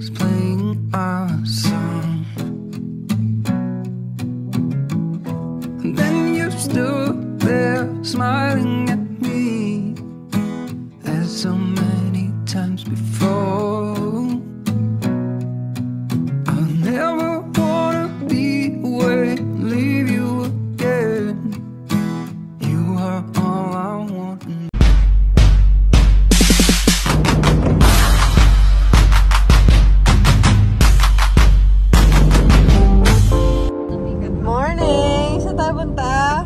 music's playing our song, and then you stood there smiling at me as so many times before. I'll never wanna be away, leave you again. You are all I want. Good morning! Saan tayo punta?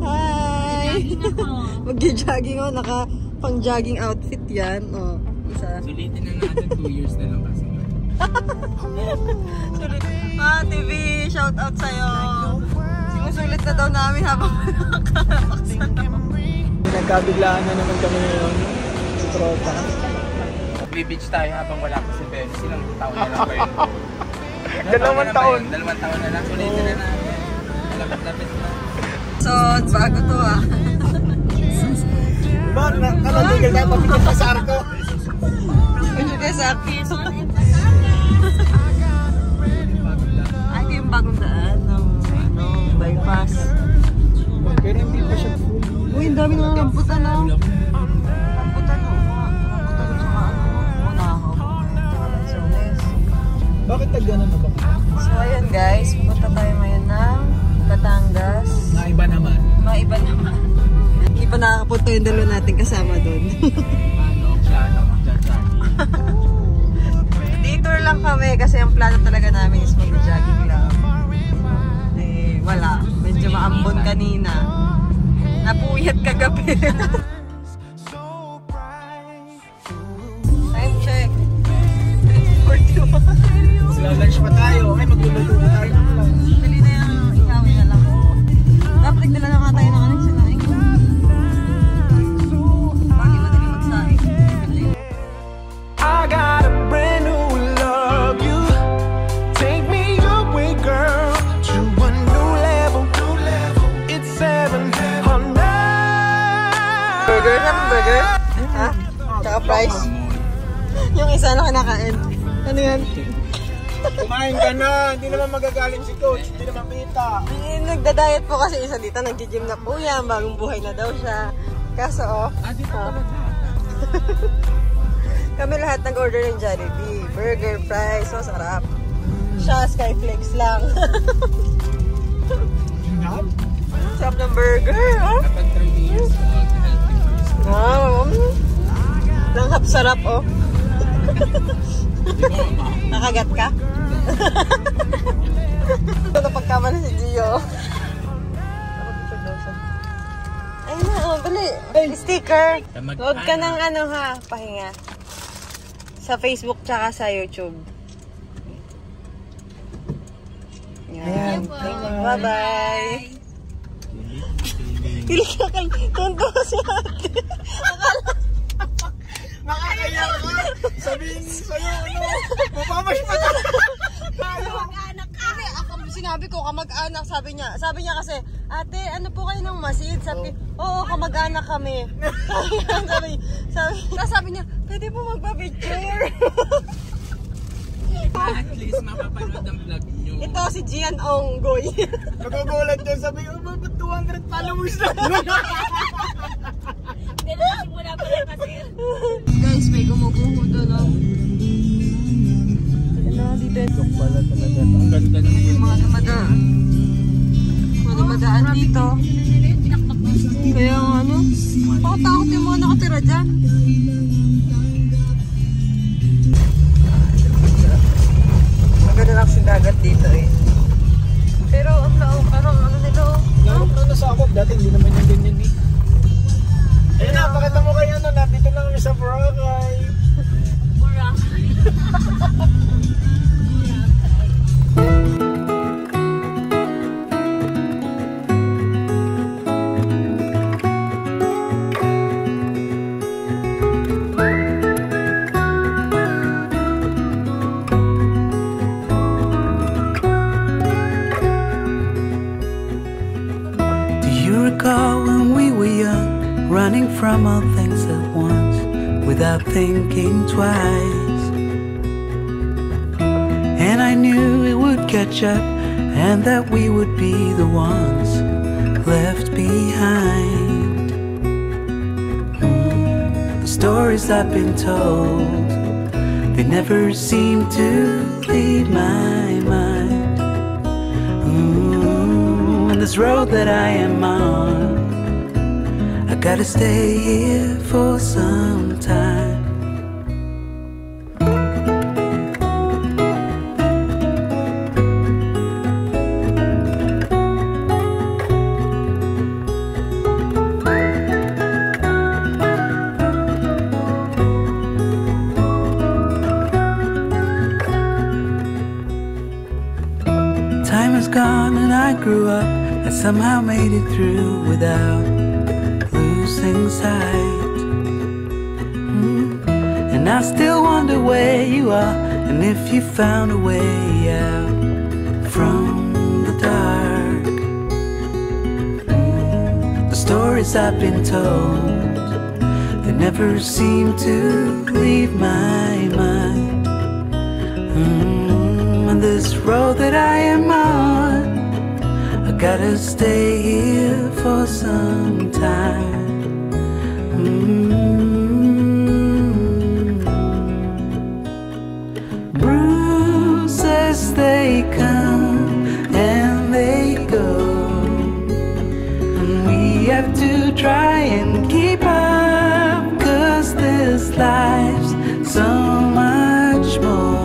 Hi! Mag-jogging ako, naka pang jogging outfit yan. O, isa. Sulitin na natin 2 years na lang kasi. Sulit. TV, shout out sa'yo. Sinusulit na daw namin habang nakakapaksan. Nagkabiglaan na naman kami ngayon. Sa tropa. Beach tayo habang wala pa si Ben. Silang taon na lang ba yun? 2 taon. 2 taon na lang. Sulitin na natin. Malapit-lapit na. So, bago to ah. Diba? Nakatigil tayo papikit pa sa arko. Pagkakit sa akin. Ay, ito yung bagong daan ng bypass. Pero hindi pa siya full. Uy, ang dami ng rambutan na. Rambutan o. Rambutan sa unahaw. Bakit nag-ganon na ba? So, ayan guys. Pupunta tayo ngayon ng Batangas. Naiba naman. Maiba naman. Hindi pa nakakapunta yung dalawa natin kasama doon. Detour lang kami kasi ang plano talaga namin is mag-jogging lang. Eh, wala. Medyo maambon kanina. Napuyat kagabi. Time check. 3:41. Lunch pa tayo. Ay, magluluto na tayo ng lunch. Dali na yung ikawin na lang. Dapat nagdala na nga tayo ng anong sinaing. Bakit madali magsaing? I got a brand new love you. Take me away, girl, to a new level. It's 700. Burger na burger? Ha? Tsaka fries? Yung isa na kinakain. Ano yan? Kumain ka na. Hindi naman magagaling si coach. Hindi naman kita. Nagda-diet po kasi isa dito. Nag-gym na po yan. Bagong buhay na daw siya. Kaso kami lahat nag-order ng Jollibee. Burger, fries. So sarap. Siya, Skyflex lang. Sarap ng burger. Oh. Kapag 30 years old, healthy first. Wow. Langhap sarap, oh. Nakagat ka? Ito pagkama na si Gio. Ay na, oh, dali. Sticker. Load ka ng ano ha, pahinga. Sa Facebook tsaka sa YouTube. Yan. Bye-bye. Hindi ka tunto si ate. Nakakaya ka! Sabihin sa'yo, ano? Mapamash pa ka! Kamag-anak ka! Ako, sinabi ko, kamag-anak, sabi niya kasi, ate, ano po kayo ng masid? Sabi, oo, kamag-anak kami. sabi niya, pwede po magpa-picture. At least mapapanood ang vlog nyo. Ito si Gian Onggoy. Nagugulat dyan, sabi ko, ba't 200 followers na? Guys, may gumuguho doon, no? Ano, dito. Ito pala talaga. Ang ganda ng Mga dumadaan dito. Kaya ano, takot yung mga nakatira dyan. Maganda lang si dagat dito eh. Pero ang laong, parang ano nila oh. Ano sa ako, dati hindi naman yung ganyan eh. Ayun na, pakita mo kayo ano, nandito lang kami sa Boracay. Boracay. recall when we were young, running from all things at once, without thinking twice. catch up, and that we would be the ones left behind. The stories I've been told, they never seem to leave my mind. And this road that I am on, I gotta stay here for some time. Time is gone and I grew up. I somehow made it through without losing sight. And I still wonder where you are, and if you found a way out from the dark. The stories I've been told, they never seem to leave my mind. And this road that I am on, I gotta stay here for some time. Bruises, they come and they go, and we have to try and keep up, 'cause this life's so much more.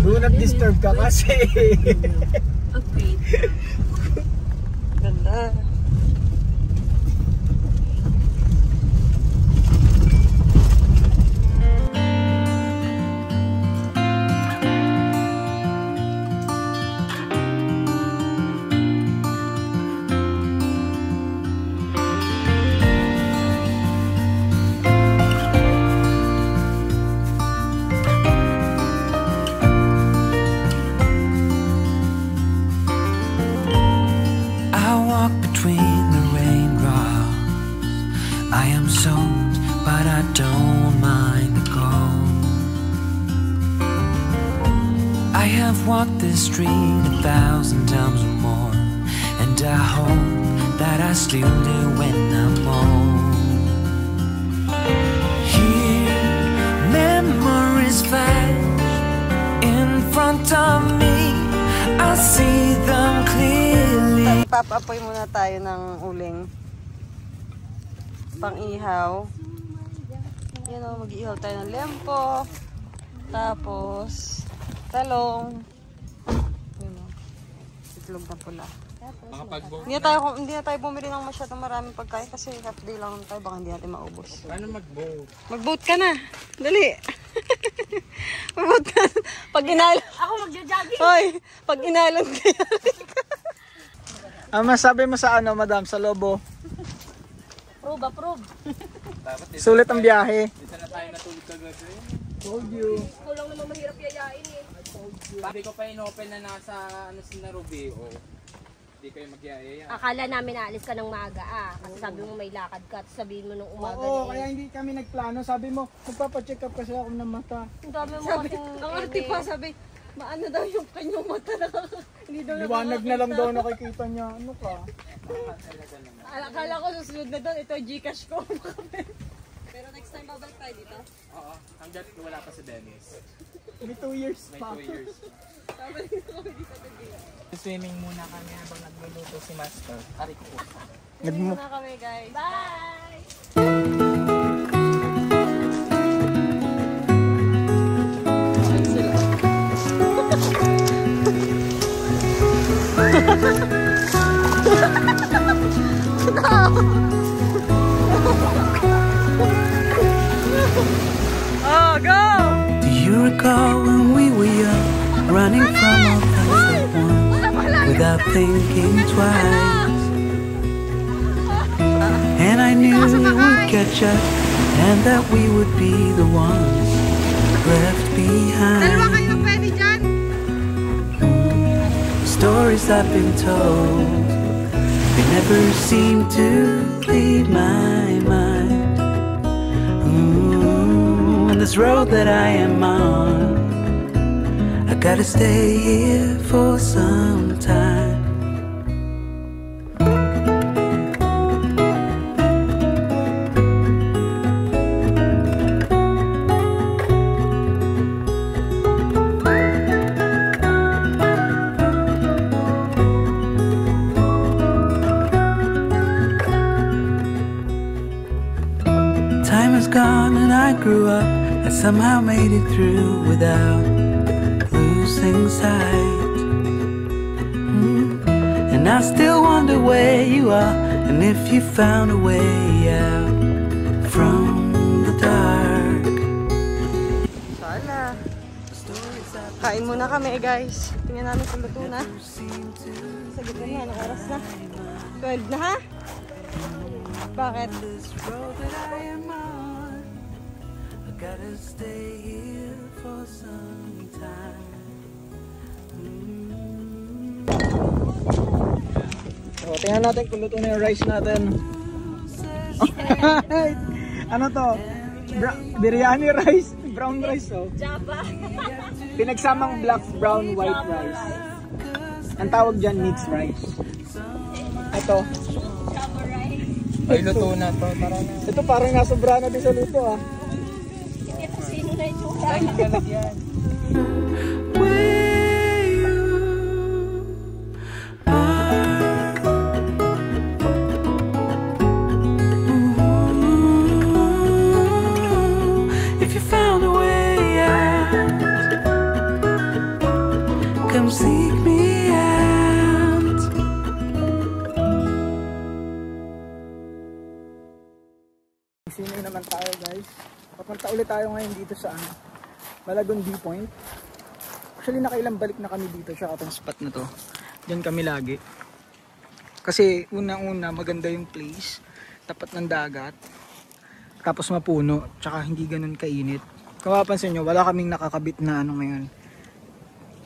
Do not disturb ka kasi. Ganda. Between the raindrops, I am soaked, but I don't mind the cold. I have walked this street 1,000 times or more, and I hope that I still do when I'm old. Here, memories flash in front of me, I see them clearly. Papa-apoy muna tayo ng uling pang-ihaw. Yan o, mag-ihaw tayo ng lempo. Tapos, talong. Yan o, itlog na pula. Hindi na tayo bumili ng masyadong maraming pagkain kasi half day lang tayo, baka hindi natin maubos. Paano mag-boat? Mag-boat ka na. Dali. Mag-boat ka. Pag inalon. Ako magja-jogging. Hoy, pag inalon kaya. Ang masabi mo sa ano, madam, sa Lobo? Approve. Sulit ang biyahe. Dito na tayo natulog kagabi. Told you. Ikaw lang naman mahirap yayain eh. Sabi ko pa in-open na nasa si Narubio. Hindi kayo magyayaya. Akala namin aalis ka ng maaga kasi sabi mo may lakad ka. Sabihin mo nung umaga Oo, kaya hindi kami nagplano. Sabi mo, magpapacheck up kasi ako ng mata. Ang dami mo Sabi, kasing ang arte pa, sabi, maano daw yung kanyang mata na hindi daw Liwanag na lang daw nakikita niya. Ano ka? Akala ko susunod na doon, ito Gcash ko. Pero next time babalik tayo dito. Oo, hanggat wala pa si Dennis. May 2 years May pa. 2 years. Babalik na kami dito. Swimming muna kami habang nagluluto si Master. Ari ko po. Swimming muna kami guys. bye! Oh, go! Do you recall when we were young, running from all kinds of one without thinking twice? And I knew we would catch up, and that we would be the ones left behind. Dalawa kayo pwede dyan. Stories I've been told, they never seem to leave my mind. On this road that I am on, I gotta stay here for some time. Time is gone and I grew up. I somehow made it through without losing sight. And I still wonder where you are, and if you found a way out from the dark. Sana. Kain muna kami guys. Tingnan namin kung luto na. Sagot na yan. Anong oras na? 12 na ha? Bakit? Gotta stay here for some time. So, tingnan natin kung luto na yung rice natin. Ano to? Biryani rice. Brown rice, oh. Java. Pinagsamang black, brown, white rice. Ang tawag dyan, mixed rice. Ito. Java rice. Ay, luto na to. Tara na. Ito parang nasobra na din sa luto, ah. Hindi po sino na ito. Ay, naglalagyan. Where you are. If you found a way out, come seek me out. Sino naman tayo, guys. Papunta ulit tayo ngayon dito sa Malagon View Point. Actually nakailang balik na kami dito sa atong spot na to. Diyan kami lagi. Kasi unang-una maganda yung place, tapat ng dagat. Tapos mapuno, tsaka hindi ganun kainit. Kung mapapansin nyo, wala kaming nakakabit na ano ngayon,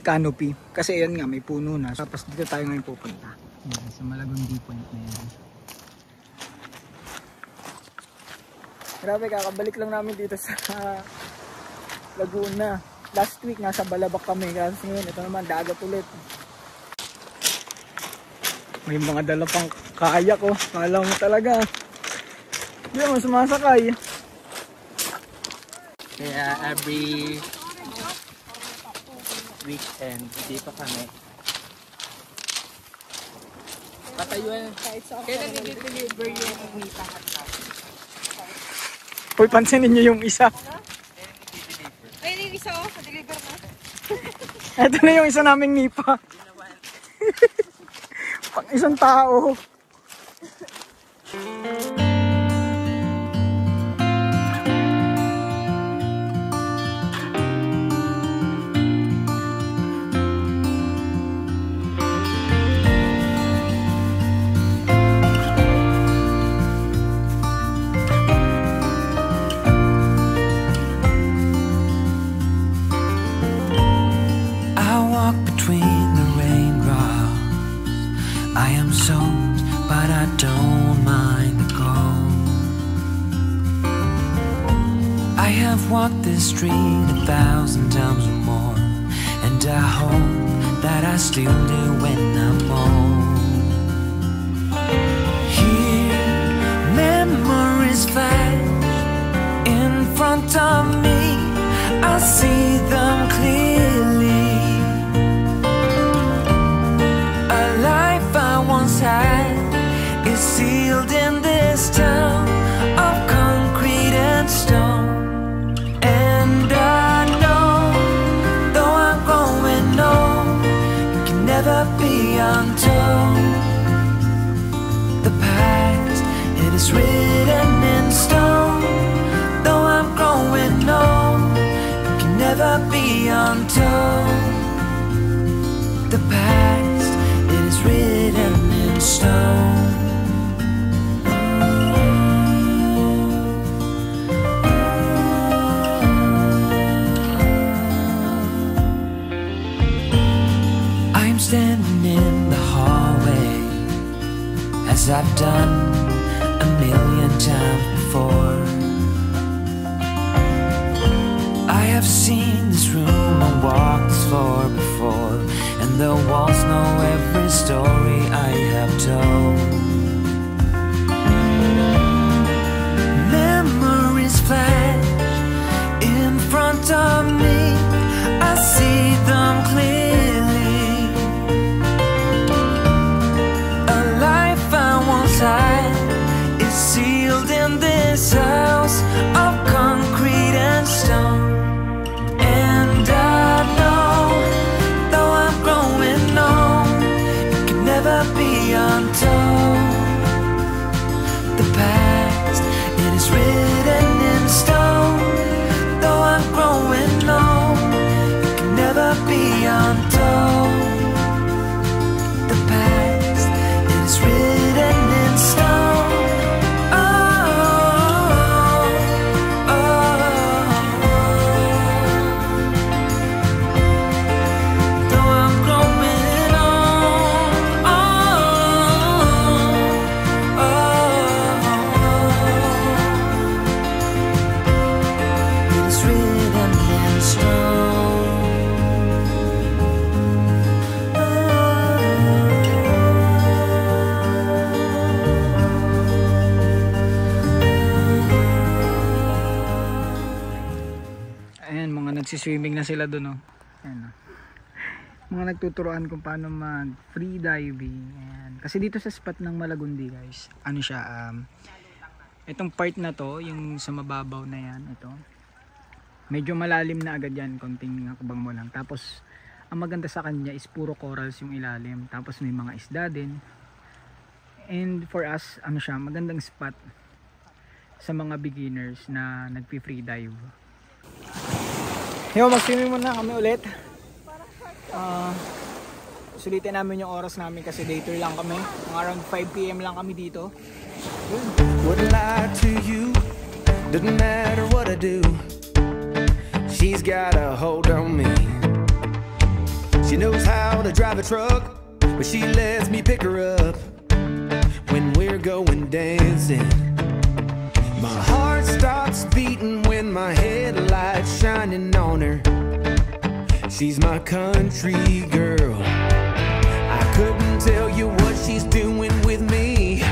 canopy. Kasi yan nga, may puno na. Tapos dito tayo ngayon pupunta. Yan, sa Malagon View Point na yan. Grabe, kakabalik lang namin dito sa Laguna. Last week, nasa Balabac kami. Kasi ngayon, ito naman, dagat ulit. May mga dala pang kayak, oh. Kala mo talaga. Hindi mo sumasakay. Kaya every weekend, dito kami. Patayuan. Kailan nililiver yung Nita at Napa? Uy, pansinin nyo yung isa. Ayun yung isa oh, sa-deliver na. Ito na yung isa naming nipa. Pang isang tao. But I don't mind the cold. I have walked this street 1,000 times or more, and I hope that I still do when I'm old. Here, memories flash in front of me. I see them clearly. A life I once had is sealed in this town of concrete and stone. And I know, though I'm growing old, it can never be untold. The past, it is written in stone. Though I'm growing old, it can never be untold. The past, it is written in stone. done a million times before. I have seen this room and walked this floor before, and the walls know every story I have told. Memories flash in front of me, I see them clearly. A life I once had is sealed in this house of concrete and stone. And I know, though I'm growing old, it can never be untold. The past, it is written in stone. Though I'm growing old, it can never be untold. The past, it is written in stone. Oh, oh, oh. Though I'm growing old, oh, oh, it is written in stone. Ayan, mga nagsiswimming na sila doon, oh. Ayan, oh. Mga nagtuturoan kung paano mag free diving. Ayan. Kasi dito sa spot ng Malagundi, guys, ano siya, itong part na to, yung sa mababaw na yan, ito, medyo malalim na agad yan, konting hakbang mo lang. Tapos ang maganda sa kanya is puro corals yung ilalim, tapos may mga isda din. And for us, ano siya, magandang spot sa mga beginners na nagpi-free dive. Yo, mag-swimming muna kami ulit. Sulitin namin yung oras namin kasi day tour lang kami. Mga around 5 PM lang kami dito. Wouldn't lie to you, doesn't matter what I do. She's got a hold on me. She knows how to drive a truck, but she lets me pick her up when we're going dancing. My heart stops beating when my headlights shining on her. She's my country girl. I couldn't tell you what she's doing with me.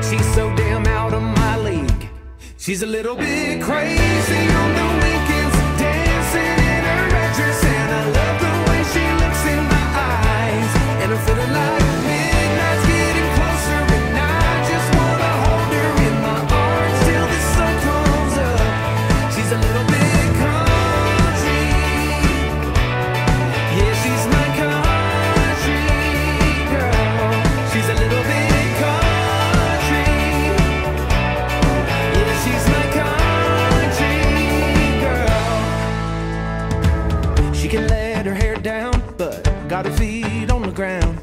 She's so damn out of my league. She's a little bit crazy on the weekends, dancing in her red dress, and I love the way she looks in my eyes. And I'm feeling like midnight's getting closer, and I just wanna hold her in my arms till the sun comes up. She's a little bit country, yeah, she's my country girl. She's a little bit country, yeah, she's my country girl. She can let her hair down, but got her feet on the ground.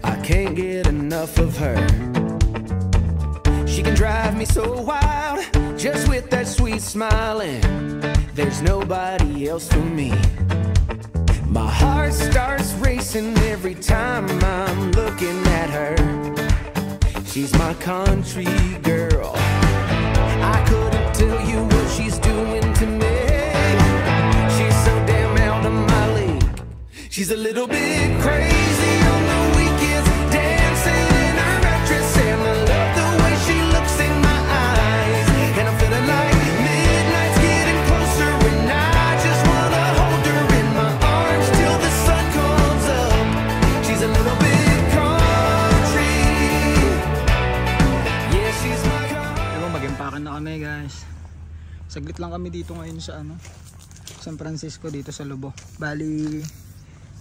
I can't get enough of her. She can drive me so wild, just with that sweet smiling. There's nobody else for me. My heart starts racing every time I'm looking at her. She's my country girl. I couldn't tell you what she's doing to me. She's so damn out of my league. She's a little bit crazy on the weekends, dancing in her red dress, and I love the way she looks in my eyes. And I'm feeling like midnight's getting closer, and I just wanna hold her in my arms till the sun comes up. She's a little bit country, yeah, she's my country. Diba, mag-impakan na kami, guys. Saglit lang kami dito ngayon sa San Francisco, dito sa Lobo. Bali,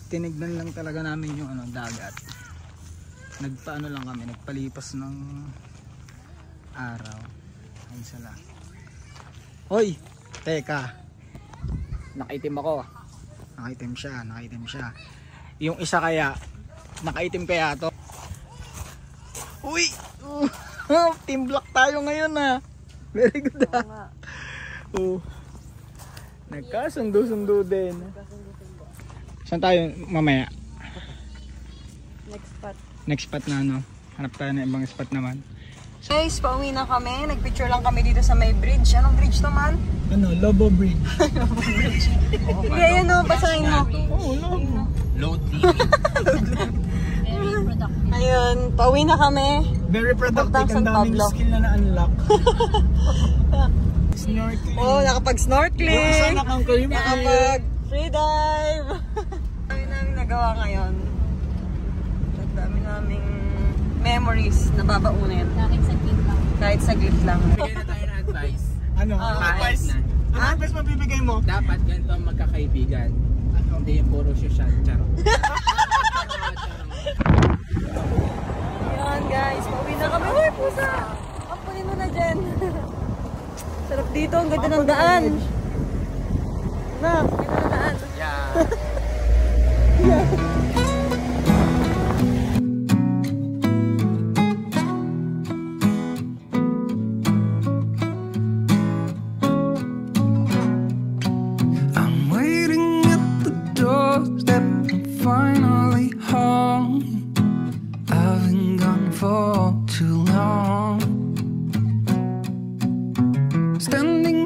tinignan lang talaga namin yung dagat. Nagpaano lang kami, nagpalipas ng araw. Ayun sila. Hoy, teka. Nakaitim ako. Nakaitim siya. Yung isa kaya, nakaitim kaya to. Uy! Team block tayo ngayon, ha. Very good, ha. Oh. Nagkasundo-sundo din. Saan tayo mamaya? Next spot. Next spot na Hanap tayo ng ibang spot naman. Guys, pauwi na kami. Nagpicture lang kami dito sa may bridge. Anong bridge naman? Ano? Lobo Bridge. Hindi, ayun o. Basahin mo. Oo, Lobo. Load Very productive. Ayun, pauwi na kami. Very productive. Papuntang San Ang daming Pablo. skill na na-unlock. Snorkeling. Oh, nakapag-snorkeling. Yung isa nakang-curve. Nakapag-free dive. Dami namin nagawa ngayon. Ang dami naming memories na babaunin. Kahit sa lang. Kahit saglit lang. Bigyan na tayo ng advice. Ano? Advice na. Ano advice mabibigay mo? Dapat ganito ang magkakaibigan. Hindi yung puro social. Charot. Yan guys, pauwi na kami. Uy, pusa! Kapunin mo na dyan. Sarap dito, ang ganda ng daan. Nak, ganda ng daan. I'm waiting at the doorstep. I'm finally home. I've been gone for too long. Standing